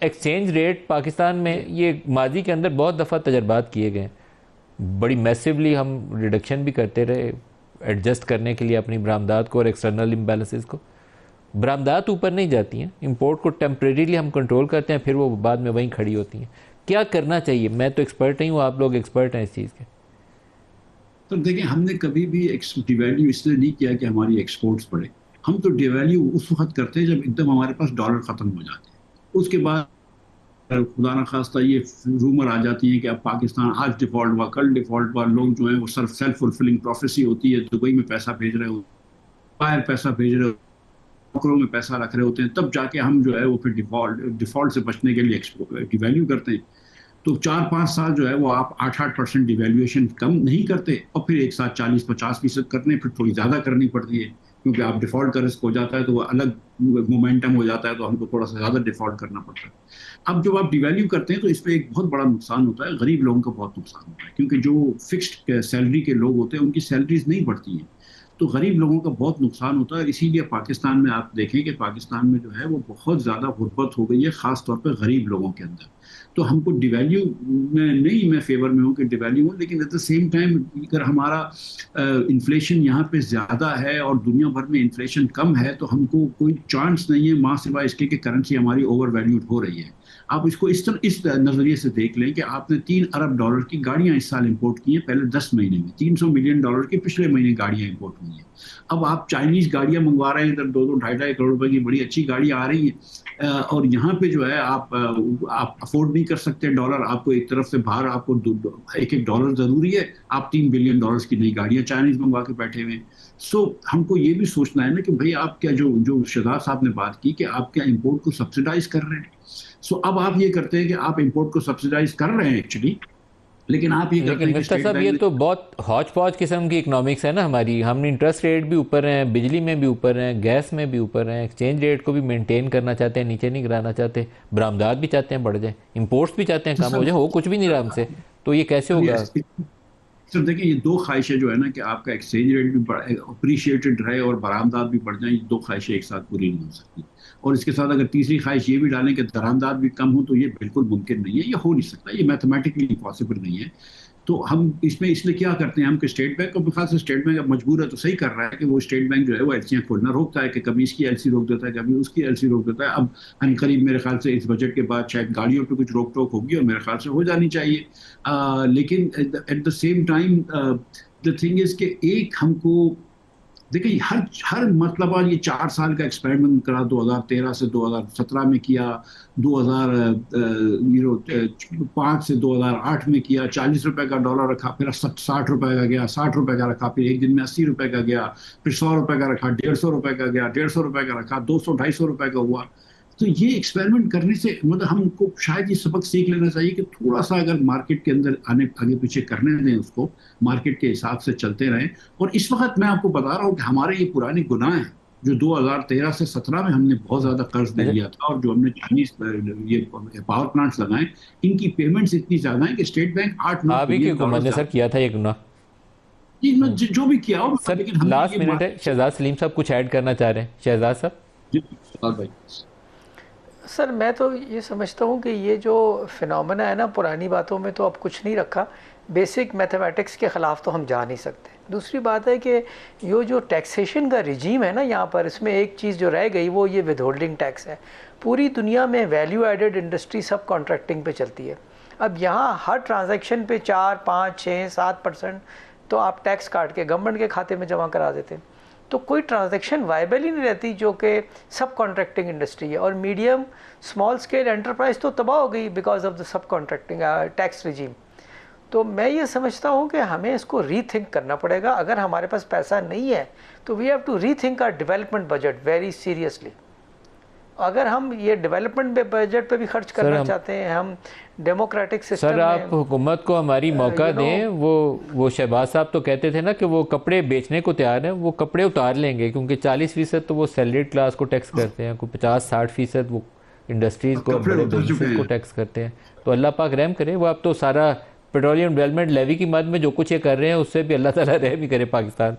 Exchange rate Pakistan में ये माजी के अंदर बहुत दफ़ा तजर्बात किए गए, बड़ी मैसिवली हम रिडक्शन भी करते रहे एडजस्ट करने के लिए अपनी बरामदात को और एक्सटर्नल इम्बैलेंसेस को। बरामदात ऊपर नहीं जाती हैं, इंपोर्ट को टेम्परेरीली हम कंट्रोल करते हैं, फिर वो बाद में वहीं खड़ी होती हैं। क्या करना चाहिए? मैं तो एक्सपर्ट नहीं हूँ, आप लोग एक्सपर्ट हैं इस चीज़ के। तो देखिए, हमने कभी भी डिवैल्यू इसलिए नहीं किया कि हमारी एक्सपोर्ट्स बढ़े। हम तो डिवैल्यू उस वक्त करते हैं जब एकदम हमारे पास डॉलर खत्म हो जाते हैं। उसके बाद खुदा न खास्ता ये रूमर आ जाती है कि अब पाकिस्तान आज डिफॉल्ट हुआ, कल डिफॉल्ट हुआ। लोग जो है वो सिर्फ सेल्फ फुलफिलिंग प्रोफेसी होती है, दुबई में पैसा भेज रहे हो, बाहर पैसा भेज रहे हो, ब्रोकरों में पैसा रख रहे होते हैं, तब जाके हम जो है वो फिर डिफॉल्ट से बचने के लिए डिवैल्यू करते हैं। तो 4-5 साल जो है वो आप 8-8% डिवेल्युएशन कम नहीं करते, और फिर एक साथ 40-50% करने, फिर थोड़ी ज्यादा करनी पड़ती है क्योंकि आप डिफॉल्ट का रिस्क हो जाता है तो वो अलग मोमेंटम हो जाता है, तो हमको थोड़ा सा ज्यादा डिफॉल्ट करना पड़ता है। अब जब आप डिवैल्यू करते हैं तो इसमें एक बहुत बड़ा नुकसान होता है, गरीब लोगों का बहुत नुकसान होता है, क्योंकि जो फिक्स्ड सैलरी के लोग होते हैं उनकी सैलरीज नहीं बढ़ती हैं। तो गरीब लोगों का बहुत नुकसान होता है। इसीलिए पाकिस्तान में आप देखें कि पाकिस्तान में जो है वो बहुत ज़्यादा गुर्बत हो गई है, ख़ास तौर पर गरीब लोगों के अंदर। तो हमको डिवैल्यू में नहीं, मैं फेवर में हूँ कि डिवैल्यू हो, लेकिन एट द सेम टाइम अगर हमारा इन्फ्लेशन यहाँ पे ज़्यादा है और दुनिया भर में इन्फ्लेशन कम है, तो हमको कोई चांस नहीं है माँ सिवाय इसके कि करेंसी हमारी ओवर वैल्यूड हो रही है। आप इसको इस नजरिए से देख लें कि आपने $3 अरब की गाड़ियां इस साल इंपोर्ट की हैं, पहले 10 महीने में $300 मिलियन की पिछले महीने गाड़ियां इंपोर्ट हुई हैं। अब आप चाइनीज गाड़ियां मंगवा रहे हैं, इधर 2-2 ढाई-ढाई करोड़ रुपए की बड़ी अच्छी गाड़ियां आ रही हैं, और यहाँ पे जो है आप अफोर्ड नहीं कर सकते डॉलर। आपको एक तरफ से बाहर आपको एक एक डॉलर जरूरी है, आप $3 बिलियन की नई गाड़ियां चाइनीज मंगवा के बैठे हुए हैं। सो हमको ये भी सोचना है ना कि भाई आप क्या, जो जो शहजाद साहब ने बात की कि आप क्या इंपोर्ट को सब्सिडाइज कर रहे हैं। सो अब आप ये करते हैं कि आप इंपोर्ट को सब्सिडाइज कर रहे हैं एक्चुअली, लेकिन आप ये करते लेकिन हैं कि मिफ्ता स्टेट साहब, ये बैंक ने। तो बहुत हौच पौच किस्म की इकनॉमिक्स है ना हमारी। हम इंटरेस्ट रेट भी ऊपर हैं, बिजली में भी ऊपर हैं, गैस में भी ऊपर हैं, एक्सचेंज रेट को भी मेंटेन करना चाहते हैं, नीचे नहीं गिराना चाहते, बरामदात भी चाहते हैं बढ़ जाए, इंपोर्ट्स भी चाहते हैं तो कम हो सर, जाए, हो कुछ भी नहीं रहा हमसे। तो ये कैसे अब ये होगा? सर देखिए, ये दो ख्वाहिशें जो है ना कि आपका एक्सचेंज रेट भी अप्रिशिएटेड रहे और बरामदात भी बढ़ जाए, ये दो ख्वाहिशें एक साथ पूरी नहीं हो सकती। और इसके साथ अगर तीसरी ख्वाहिश ये भी डालें कि दरामदात भी कम हो, तो ये बिल्कुल मुमकिन नहीं है, ये हो नहीं सकता, ये मैथमेटिकली पॉसिबल नहीं है। तो हम इसमें इसलिए क्या करते हैं हम कि स्टेट बैंक को, खास स्टेट बैंक अब मजबूर है तो सही कर रहा है कि वो स्टेट बैंक जो है वो एलसीआं खोलना रोकता है, कि कभी इसकी एलसी रोक देता है, कभी उसकी एलसी रोक देता है। अब अनकरीब मेरे ख्याल से इस बजट के बाद शायद गाड़ियों पे कुछ रोक टोक होगी, और मेरे ख्याल से हो जानी चाहिए। लेकिन at the same time the thing is कि एक हमको देखिए, हर हर मतलब ये 4 साल का एक्सपेरिमेंट करा, 2013 से 2017 में किया, 2005 से 2008 में किया, ₹40 का डॉलर रखा, फिर ₹60 का गया, ₹60 का रखा, फिर एक दिन में ₹80 का गया, फिर ₹100 का रखा, ₹150 का गया, ₹150 का रखा, 200-250 का हुआ। तो ये एक्सपेरिमेंट करने से मतलब हमको शायद ये सबक सीख लेना चाहिए कि थोड़ा सा अगर मार्केट के अंदर आने आगे पीछे करने दें उसको, मार्केट के हिसाब से चलते रहें। और इस वक्त मैं आपको बता रहा हूँ कि हमारे ये पुराने गुनाह हैं, जो 2013 से 17 में हमने बहुत ज्यादा कर्ज दे अच्छा, लिया था, और जो हमने चाइनीज ये पावर प्लांट्स लगाए, इनकी पेमेंट्स इतनी ज्यादा है कि स्टेट बैंक 8-9 आप ही की बिलियन हुकूमत डॉलर ने सर ज्यादा। किया था ये गुनाह। ये जो भी किया हो, सर लेकिन हमने लास्ट ये मिनट है, मार्केट। शहजाद सलीम साहब कुछ ऐड करना चाह रहे हैं? शहजाद साहब। जी भाई। सर मैं तो ये समझता हूँ कि ये जो फिनोमेना है ना, पुरानी बातों में तो अब कुछ नहीं रखा, बेसिक मैथमेटिक्स के ख़िलाफ़ तो हम जा नहीं सकते। दूसरी बात है कि ये जो टैक्सेशन का रिजीम है ना यहाँ पर, इसमें एक चीज़ जो रह गई वो ये विद होल्डिंग टैक्स है। पूरी दुनिया में वैल्यू एडेड इंडस्ट्री सब कॉन्ट्रैक्टिंग पे चलती है। अब यहाँ हर ट्रांजैक्शन पे 4, 5, 6, 7% तो आप टैक्स काट के गवर्नमेंट के खाते में जमा करा देते हैं। तो कोई ट्रांजैक्शन वायबल ही नहीं रहती जो कि सब कॉन्ट्रैक्टिंग इंडस्ट्री है। और मीडियम स्मॉल स्केल एंटरप्राइज तो तबाह हो गई because of the sub contracting tax regime. तो मैं ये समझता हूँ कि हमें इसको रीथिंक करना पड़ेगा। अगर हमारे पास पैसा नहीं है तो we have to rethink our development budget very seriously. अगर हम ये डेवलपमेंट बजट पे भी खर्च सर करना चाहते हैं, हम डेमोक्रेटिक सर सिस्टम आप में हुकूमत को हमारी मौका यू नो दें। वो शहबाज साहब तो कहते थे ना कि वो कपड़े बेचने को तैयार हैं, वो कपड़े उतार लेंगे, क्योंकि 40% तो वो सैलरीड क्लास को टैक्स करते हैं, कोई 50-60% वो इंडस्ट्रीज़ को, कपड़े बड़े उतर चुके बिजनेसेस को हैं। टैक्स करते हैं। तो अल्लाह पाक रहम करे। वो अब तो सारा पेट्रोलियम डेवलपमेंट लेवी की मद में जो कुछ ये कर रहे हैं, उससे भी अल्लाह ताला रहम ही करे पाकिस्तान